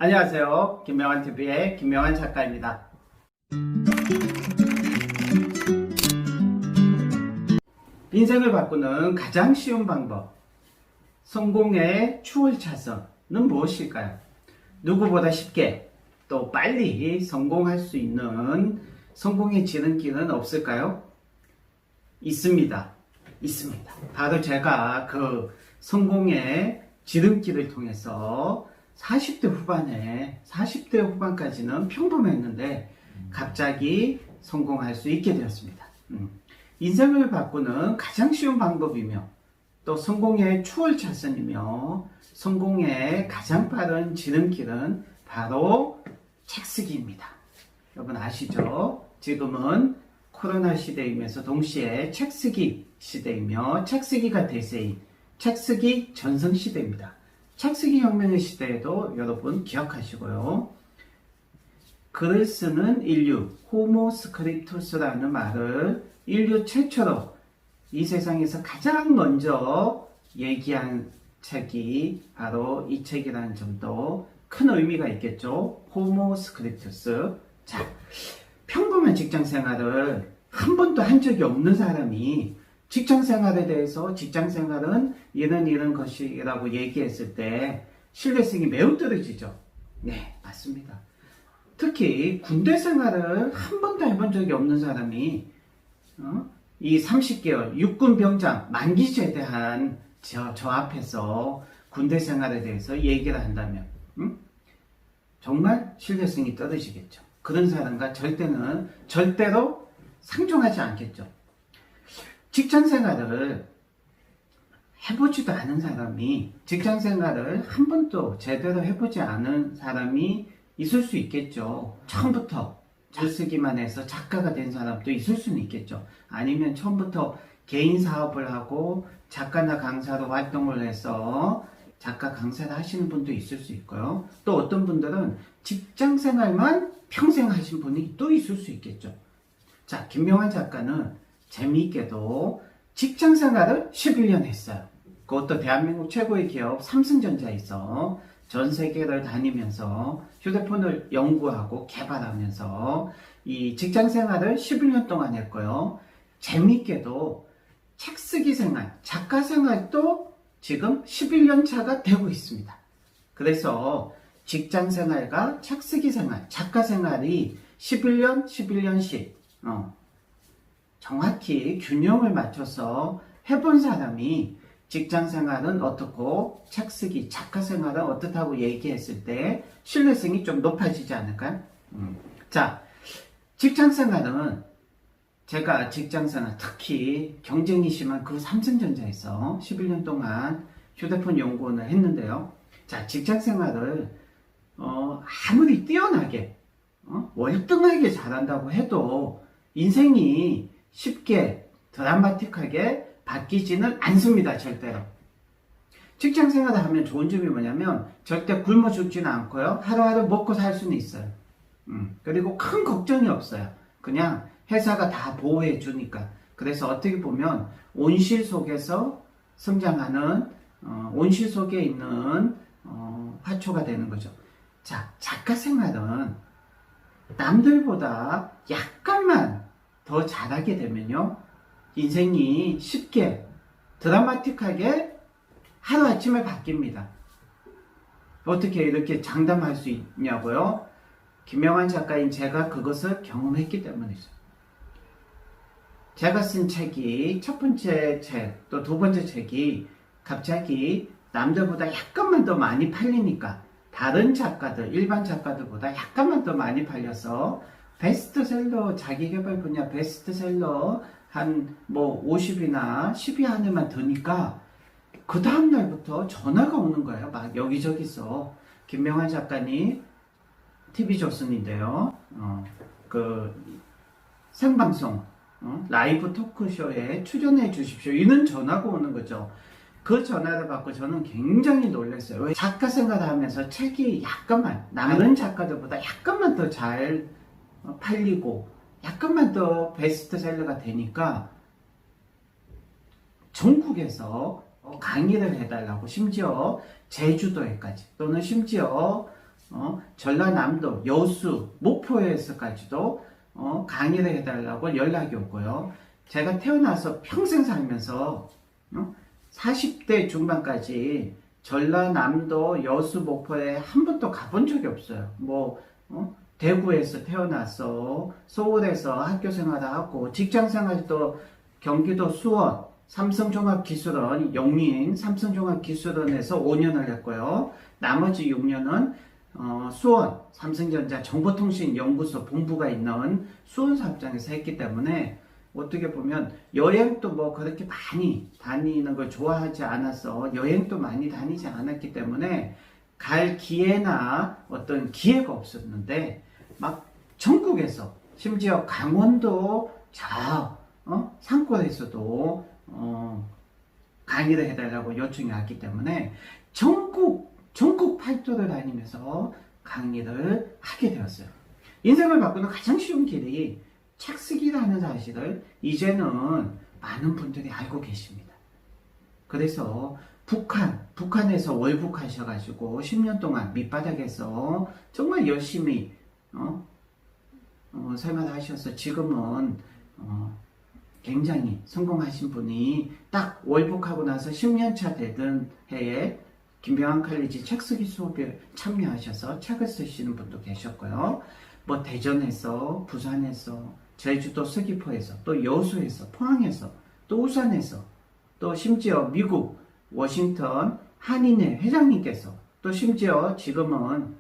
안녕하세요. 김명환TV의 김명환 작가입니다. 인생을 바꾸는 가장 쉬운 방법, 성공의 추월 차선은 무엇일까요? 누구보다 쉽게 또 빨리 성공할 수 있는 성공의 지름길은 없을까요? 있습니다. 바로 제가 그 성공의 지름길을 통해서 40대 후반까지는 평범했는데 갑자기 성공할 수 있게 되었습니다. 인생을 바꾸는 가장 쉬운 방법이며 또 성공의 추월 차선이며 성공의 가장 빠른 지름길은 바로 책쓰기입니다. 여러분 아시죠? 지금은 코로나 시대이면서 동시에 책쓰기 시대이며 책쓰기가 대세인 책쓰기 전성시대입니다. 책쓰기 혁명의 시대에도 여러분 기억하시고요. 글을 쓰는 인류, 호모 스크립투스라는 말을 인류 최초로 이 세상에서 가장 먼저 얘기한 책이 바로 이 책이라는 점도 큰 의미가 있겠죠. 호모 스크립투스. 자, 평범한 직장 생활을 한 번도 한 적이 없는 사람이 직장 생활에 대해서 직장 생활은 이런 것이라고 얘기했을 때 신뢰성이 매우 떨어지죠. 네, 맞습니다. 특히 군대 생활을 한 번도 해본 적이 없는 사람이 이 30개월 육군 병장 만기 제대한 저 앞에서 군대 생활에 대해서 얘기를 한다면 정말 신뢰성이 떨어지겠죠. 그런 사람과 절대로 상종하지 않겠죠. 직장 생활을 해보지도 않은 사람이 직장 생활을 한 번도 제대로 해보지 않은 사람이 있을 수 있겠죠. 처음부터 글 쓰기만 해서 작가가 된 사람도 있을 수는 있겠죠. 아니면 처음부터 개인 사업을 하고 작가나 강사로 활동을 해서 작가 강사를 하시는 분도 있을 수 있고요. 또 어떤 분들은 직장 생활만 평생 하신 분이 또 있을 수 있겠죠. 자, 김명환 작가는 재미있게도 직장 생활을 11년 했어요. 그것도 대한민국 최고의 기업 삼성전자에서 전 세계를 다니면서 휴대폰을 연구하고 개발하면서 이 직장 생활을 11년 동안 했고요. 재미있게도 책쓰기 생활, 작가 생활도 지금 11년 차가 되고 있습니다. 그래서 직장 생활과 책쓰기 생활, 작가 생활이 11년씩 정확히 균형을 맞춰서 해본 사람이 직장 생활은 어떻고 책쓰기, 작가 생활은 어떻다고 얘기했을 때 신뢰성이 좀 높아지지 않을까요? 자, 직장 생활은 제가 직장 생활, 특히 경쟁이 심한 그 삼성전자에서 11년 동안 휴대폰 연구원을 했는데요. 자, 직장 생활을 아무리 뛰어나게 월등하게 잘한다고 해도 인생이 쉽게 드라마틱하게 바뀌지는 않습니다. 절대로. 직장 생활을 하면 좋은 점이 뭐냐면 절대 굶어 죽지는 않고요. 하루하루 먹고 살 수는 있어요. 그리고 큰 걱정이 없어요. 그냥 회사가 다 보호해 주니까. 그래서 어떻게 보면 온실 속에서 성장하는 온실 속에 있는 화초가 되는 거죠. 자, 작가 생활은 남들보다 약간만 더 잘하게 되면요, 인생이 쉽게 드라마틱하게 하루아침에 바뀝니다. 어떻게 이렇게 장담할 수 있냐고요? 김명환 작가인 제가 그것을 경험했기 때문이죠. 제가 쓴 책이 첫 번째 책, 또 두 번째 책이 갑자기 남들보다 약간만 더 많이 팔리니까 다른 작가들, 일반 작가들보다 약간만 더 많이 팔려서 베스트셀러, 자기개발 분야 베스트셀러 한 50이나 10위 안에만 드니까 그 다음날부터 전화가 오는 거예요. 막 여기저기서. 김명환 작가님 TV조선인데요. 그 생방송 라이브 토크쇼에 출연해 주십시오. 이런 전화가 오는 거죠. 그 전화를 받고 저는 굉장히 놀랐어요. 왜 작가 생활을 하면서 책이 약간만 다른 작가들보다 약간만 더 잘 팔리고 약간만 더 베스트셀러가 되니까 전국에서 강의를 해달라고, 심지어 제주도에까지, 또는 심지어 전라남도, 여수, 목포에서까지도 강의를 해달라고 연락이 오고요. 제가 태어나서 평생 살면서 40대 중반까지 전라남도, 여수, 목포에 한 번도 가본 적이 없어요. 대구에서 태어나서 서울에서 학교 생활을 하고 직장 생활도 경기도 수원 삼성종합기술원 용인 삼성종합기술원에서 5년을 했고요. 나머지 6년은 수원 삼성전자 정보통신연구소 본부가 있는 수원 사업장에서 했기 때문에 어떻게 보면 여행도 그렇게 많이 다니는 걸 좋아하지 않아서 여행도 많이 다니지 않았기 때문에 갈 기회나 어떤 기회가 없었는데 막 전국에서 심지어 강원도 산골에서도 강의를 해달라고 요청이 왔기 때문에 전국 팔도를 다니면서 강의를 하게 되었어요. 인생을 바꾸는 가장 쉬운 길이 책 쓰기라는 사실을 이제는 많은 분들이 알고 계십니다. 그래서 북한에서 월북하셔가지고 10년 동안 밑바닥에서 정말 열심히 생활하셔서 지금은 굉장히 성공하신 분이 딱 월북하고 나서 10년차 되던 해에 김병환 칼리지 책 쓰기 수업에 참여하셔서 책을 쓰시는 분도 계셨고요. 대전에서, 부산에서, 제주도 서귀포에서, 또 여수에서, 포항에서, 또 울산에서, 또 심지어 미국 워싱턴 한인회 회장님께서, 또 심지어 지금은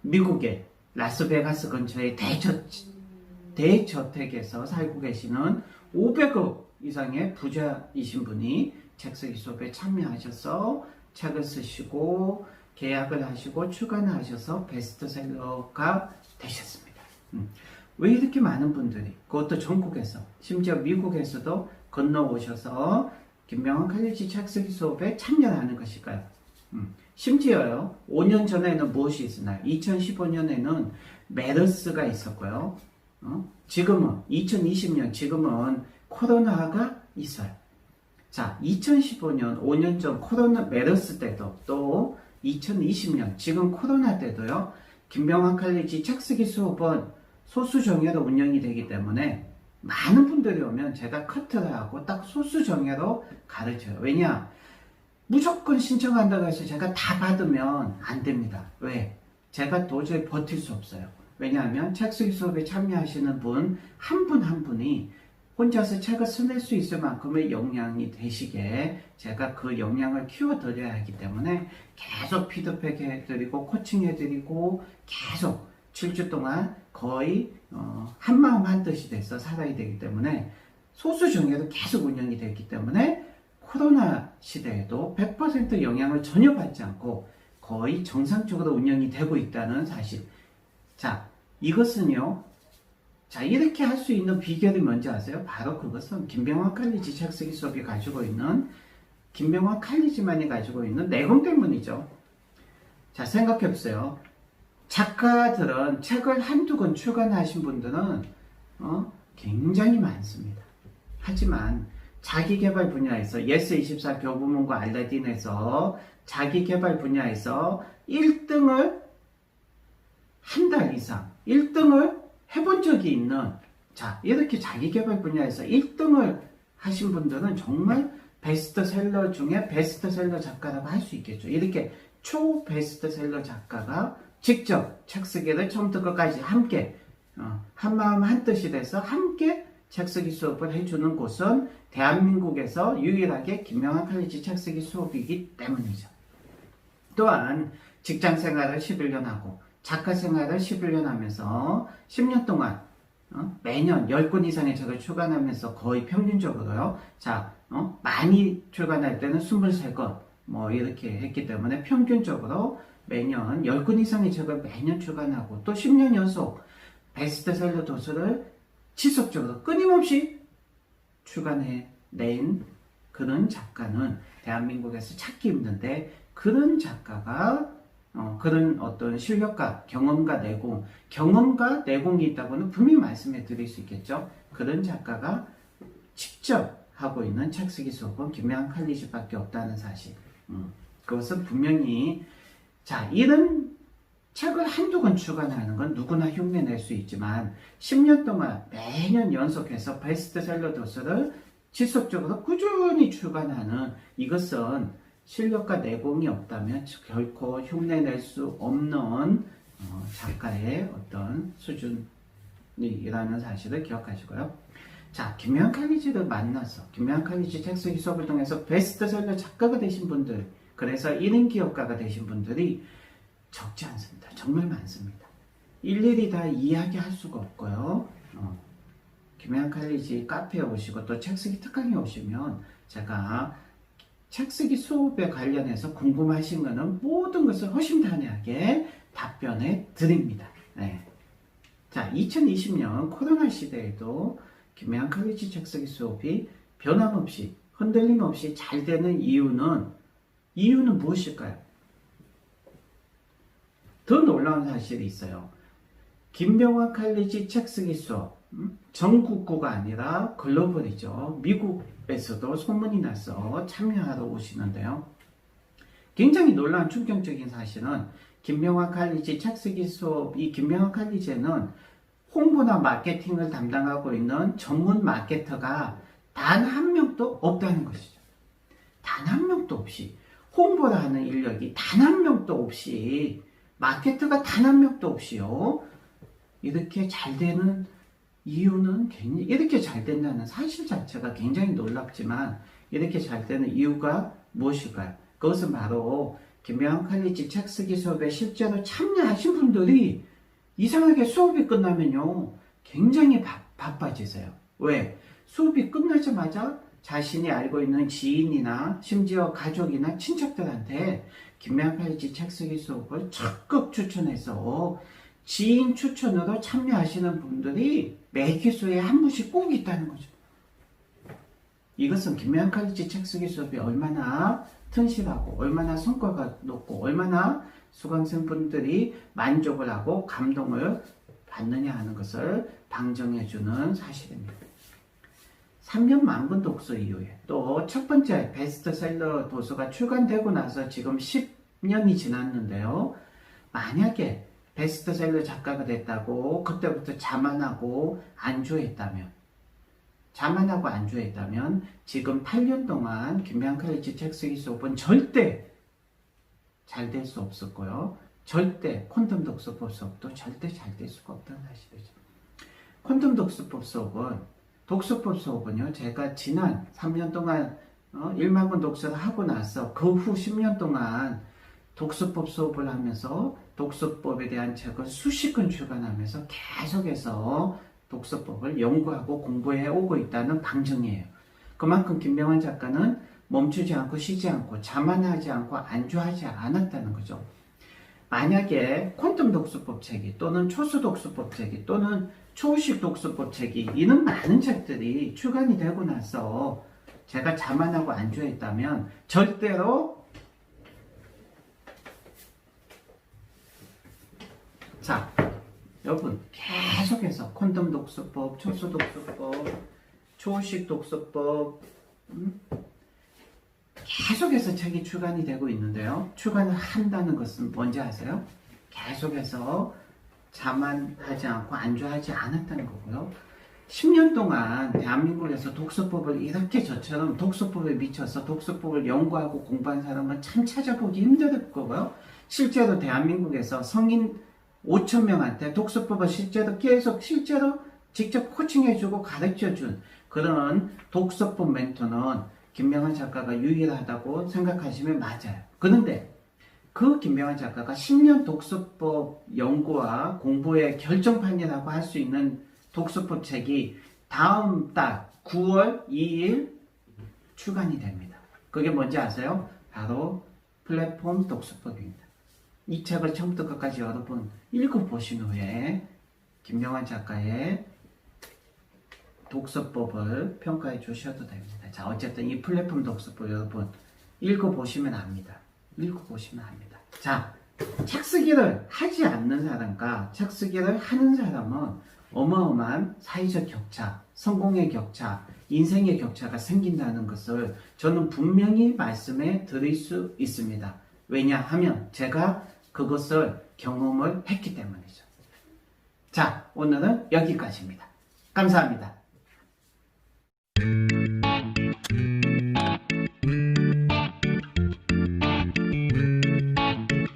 미국의 라스베가스 근처의 대저택에서 살고 계시는 500억 이상의 부자이신 분이 책 쓰기 수업에 참여하셔서 책을 쓰시고 계약을 하시고 출간을 하셔서 베스트셀러가 되셨습니다. 왜 이렇게 많은 분들이, 그것도 전국에서, 심지어 미국에서도 건너오셔서 김병환 칼리지 책 쓰기 수업에 참여를 하는 것일까요? 심지어요, 5년 전에는 무엇이 있었나요? 2015년에는 메르스가 있었고요. 지금은 2020년 지금은 코로나가 있어요. 자, 2015년 5년 전 메르스 때도, 또 2020년 지금 코로나 때도요, 김병환 칼리지 책 쓰기 수업은 소수 정예로 운영이 되기 때문에 많은 분들이 오면 제가 커트를 하고 딱 소수 정예로 가르쳐요. 왜냐? 무조건 신청한다고 해서 제가 다 받으면 안 됩니다. 왜? 제가 도저히 버틸 수 없어요. 왜냐하면 책 쓰기 수업에 참여하시는 분 한 분 한 분이 혼자서 책을 써낼 수 있을 만큼의 역량이 되시게 제가 그 역량을 키워드려야 하기 때문에 계속 피드백 해드리고 코칭 해드리고 계속 7주 동안 거의 한마음 한뜻이 돼서 살아야 되기 때문에 소수 정예도 계속 운영이 되기 때문에 코로나 시대에도 100% 영향을 전혀 받지 않고 거의 정상적으로 운영이 되고 있다는 사실. 자, 이것은요, 이렇게 할 수 있는 비결이 뭔지 아세요? 바로 그것은 김병환 칼리지 책 쓰기 수업이 가지고 있는, 김병환 칼리지만이 가지고 있는 내공 때문이죠. 자, 생각해보세요. 작가들은 책을 한두 권 출간하신 분들은 굉장히 많습니다. 하지만 자기개발 분야에서 예스24 교보문고 알라딘에서 자기개발 분야에서 1등을 한 달 이상 1등을 해본 적이 있는, 이렇게 자기개발 분야에서 1등을 하신 분들은 정말 베스트셀러 중에 베스트셀러 작가라고 할 수 있겠죠. 이렇게 초 베스트셀러 작가가 직접 책 쓰기를 처음부터 끝까지 함께 한마음 한뜻이 돼서 함께 책쓰기 수업을 해주는 곳은 대한민국에서 유일하게 김병환 칼리지 책쓰기 수업이기 때문이죠. 또한 직장 생활을 11년 하고 작가 생활을 11년 하면서 10년 동안 매년 10권 이상의 책을 출간하면서 거의 평균적으로요. 많이 출간할 때는 23권 이렇게 했기 때문에 평균적으로 매년 10권 이상의 책을 매년 출간하고 또 10년 연속 베스트셀러 도서를 지속적으로 끊임없이 출간해낸 그런 작가는 대한민국에서 찾기 힘든데, 그런 작가가 그런 어떤 실력과 경험과 내공이 있다고는 분명히 말씀해 드릴 수 있겠죠. 그런 작가가 직접 하고 있는 책쓰기 수업은 김병환 칼리지밖에 없다는 사실. 그것은 분명히 자, 이런 책을 한두 권 출간하는 건 누구나 흉내낼 수 있지만 10년 동안 매년 연속해서 베스트셀러 도서를 지속적으로 꾸준히 출간하는 이것은 실력과 내공이 없다면 결코 흉내낼 수 없는 작가의 어떤 수준이라는 사실을 기억하시고요. 자, 김명한 칼리지를 만나서 김명한 칼리지 책 쓰기 수업을 통해서 베스트셀러 작가가 되신 분들, 그래서 1인 기업가가 되신 분들이 적지 않습니다. 정말 많습니다. 일일이 다 이야기할 수가 없고요. 김명한 칼리지 카페에 오시고 또 책쓰기 특강에 오시면 제가 책쓰기 수업에 관련해서 궁금하신 거는 모든 것을 허심탄회하게 답변해 드립니다. 네. 자, 2020년 코로나 시대에도 김명한 칼리지 책쓰기 수업이 변함없이 흔들림 없이 잘 되는 이유는 무엇일까요? 더 놀라운 사실이 있어요. 김명한 칼리지 책쓰기 수업 전국구가 아니라 글로벌이죠. 미국에서도 소문이 나서 참여하러 오시는데요. 굉장히 놀라운 충격적인 사실은 김명한 칼리지 책쓰기 수업, 이 김명한 칼리지에는 홍보나 마케팅을 담당하고 있는 전문 마케터가 단 한 명도 없다는 것이죠. 단 한 명도 없이 홍보를 하는 인력이 단 한 명도 없이 마케터가 단 한 명도 없이요. 이렇게 잘 되는 이유는 이렇게 잘 된다는 사실 자체가 굉장히 놀랍지만 이렇게 잘 되는 이유가 무엇일까요? 그것은 바로 김명한 칼리지 책쓰기 수업에 실제로 참여하신 분들이 이상하게 수업이 끝나면요 굉장히 바빠지세요. 왜? 수업이 끝나자마자 자신이 알고 있는 지인이나 심지어 가족이나 친척들한테 김명한 칼리지 책쓰기 수업을 적극 추천해서 지인 추천으로 참여하시는 분들이 매기수에 한 분씩 꼭 있다는 거죠. 이것은 김명한 칼리지 책쓰기 수업이 얼마나 튼실하고 얼마나 성과가 높고 얼마나 수강생분들이 만족을 하고 감동을 받느냐 하는 것을 방증해주는 사실입니다. 3년 만권 독서 이후에 또 첫 번째 베스트셀러 도서가 출간되고 나서 지금 10년이 지났는데요. 만약에 베스트셀러 작가가 됐다고 그때부터 자만하고 안주했다면 지금 8년 동안 김명한 칼리지 책쓰기 수업은 절대 잘 될 수 없었고요. 절대 콘돔 독서법 수업도 절대 잘 될 수가 없다는 사실이죠. 콘돔 독서법 수업은요. 제가 지난 3년 동안 1만 권 독서를 하고 나서 그 후 10년 동안 독서법 수업을 하면서 독서법에 대한 책을 수십 권 출간하면서 계속해서 독서법을 연구하고 공부해 오고 있다는 방증이에요. 그만큼 김명한 작가는 멈추지 않고 쉬지 않고 자만하지 않고 안주하지 않았다는 거죠. 만약에 콘돔 독서법 책이 또는 초수 독서법 책이 또는 초식 독서법 책이 이런 많은 책들이 출간이 되고 나서 제가 자만하고 안주했다면 절대로 자 여러분 계속해서 콘돔 독서법, 초수 독서법, 초식 독서법 계속해서 책이 출간이 되고 있는데요. 출간을 한다는 것은 뭔지 아세요? 계속해서 자만하지 않고 안주하지 않았다는 거고요. 10년 동안 대한민국에서 독서법을 이렇게 저처럼 독서법에 미쳐서 독서법을 연구하고 공부한 사람은 참 찾아보기 힘들 거고요. 실제로 대한민국에서 성인 5,000명한테 독서법을 실제로 직접 코칭해주고 가르쳐준 그런 독서법 멘토는 김명한 작가가 유일하다고 생각하시면 맞아요. 그런데 그 김명한 작가가 10년 독서법 연구와 공부의 결정판이라고 할 수 있는 독서법 책이 다음 달 9월 2일 출간이 됩니다. 그게 뭔지 아세요? 바로 플랫폼 독서법입니다. 이 책을 처음부터 끝까지 여러분 읽어보신 후에 김명한 작가의 독서법을 평가해 주셔도 됩니다. 자, 어쨌든 이 플랫폼 독서법 여러분 읽어보시면 압니다. 자, 책쓰기를 하지 않는 사람과 책쓰기를 하는 사람은 어마어마한 사회적 격차, 성공의 격차, 인생의 격차가 생긴다는 것을 저는 분명히 말씀해 드릴 수 있습니다. 왜냐하면 제가 그것을 경험을 했기 때문이죠. 자, 오늘은 여기까지입니다. 감사합니다.